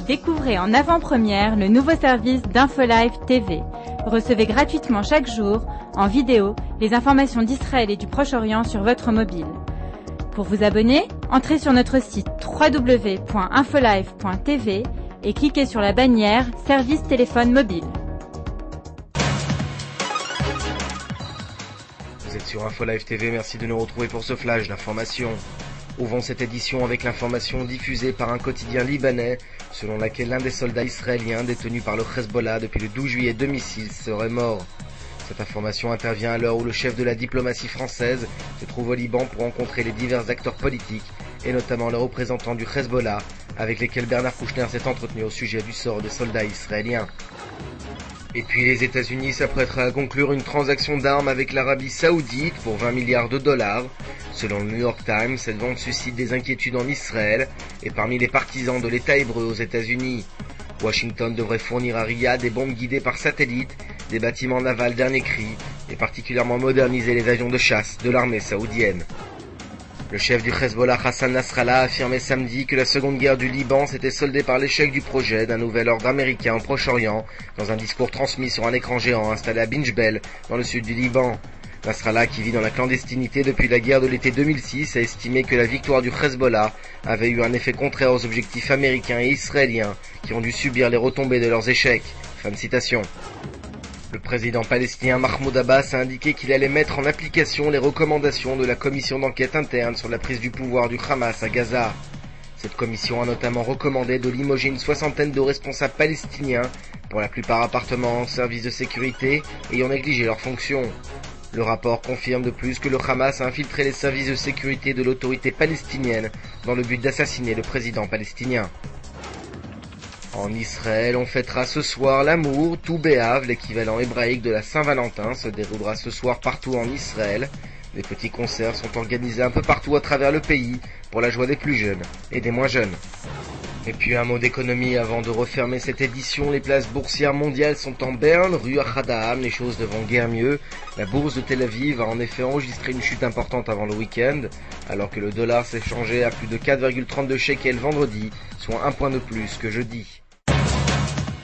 Découvrez en avant-première le nouveau service d'InfoLive TV. Recevez gratuitement chaque jour, en vidéo, les informations d'Israël et du Proche-Orient sur votre mobile. Pour vous abonner, entrez sur notre site www.infolive.tv et cliquez sur la bannière Service téléphone mobile. Vous êtes sur InfoLive TV, merci de nous retrouver pour ce flash d'information. Ouvrons cette édition avec l'information diffusée par un quotidien libanais selon laquelle l'un des soldats israéliens détenus par le Hezbollah depuis le 12 juillet 2006 serait mort. Cette information intervient à l'heure où le chef de la diplomatie française se trouve au Liban pour rencontrer les divers acteurs politiques et notamment les représentants du Hezbollah avec lesquels Bernard Kouchner s'est entretenu au sujet du sort des soldats israéliens. Et puis les États-Unis s'apprêteraient à conclure une transaction d'armes avec l'Arabie Saoudite pour 20 milliards de dollars. Selon le New York Times, cette vente suscite des inquiétudes en Israël et parmi les partisans de l'État hébreu aux États-Unis. Washington devrait fournir à Riyad des bombes guidées par satellite, des bâtiments navals dernier cri et particulièrement moderniser les avions de chasse de l'armée saoudienne. Le chef du Hezbollah, Hassan Nasrallah, a affirmé samedi que la seconde guerre du Liban s'était soldée par l'échec du projet d'un nouvel ordre américain au Proche-Orient, dans un discours transmis sur un écran géant installé à Binjbel, dans le sud du Liban. Nasrallah, qui vit dans la clandestinité depuis la guerre de l'été 2006, a estimé que la victoire du Hezbollah avait eu un effet contraire aux objectifs américains et israéliens, qui ont dû subir les retombées de leurs échecs. Fin de citation. Le président palestinien Mahmoud Abbas a indiqué qu'il allait mettre en application les recommandations de la commission d'enquête interne sur la prise du pouvoir du Hamas à Gaza. Cette commission a notamment recommandé de limoger une soixantaine de responsables palestiniens, pour la plupart appartenant aux services de sécurité, ayant négligé leurs fonctions. Le rapport confirme de plus que le Hamas a infiltré les services de sécurité de l'autorité palestinienne dans le but d'assassiner le président palestinien. En Israël, on fêtera ce soir l'amour, Tou B'Av, l'équivalent hébraïque de la Saint-Valentin, se déroulera ce soir partout en Israël. Des petits concerts sont organisés un peu partout à travers le pays pour la joie des plus jeunes et des moins jeunes. Et puis un mot d'économie avant de refermer cette édition. Les places boursières mondiales sont en berne, rue Ahad, les choses ne vont guère mieux. La bourse de Tel Aviv a en effet enregistré une chute importante avant le week-end, alors que le dollar s'est changé à plus de 4,32 shekels vendredi, soit un point de plus que jeudi.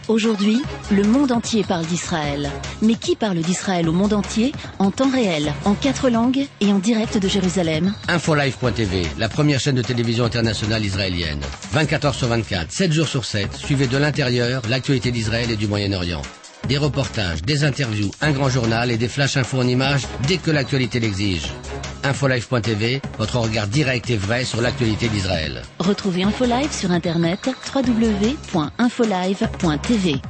Aujourd'hui, le monde entier parle d'Israël. Mais qui parle d'Israël au monde entier, en temps réel, en 4 langues et en direct de Jérusalem? InfoLive.tv, la première chaîne de télévision internationale israélienne. 24 heures sur 24, 7 jours sur 7, suivez de l'intérieur l'actualité d'Israël et du Moyen-Orient. Des reportages, des interviews, un grand journal et des flash infos en images dès que l'actualité l'exige. InfoLive.tv, votre regard direct et vrai sur l'actualité d'Israël. Retrouvez InfoLive sur internet www.infolive.tv.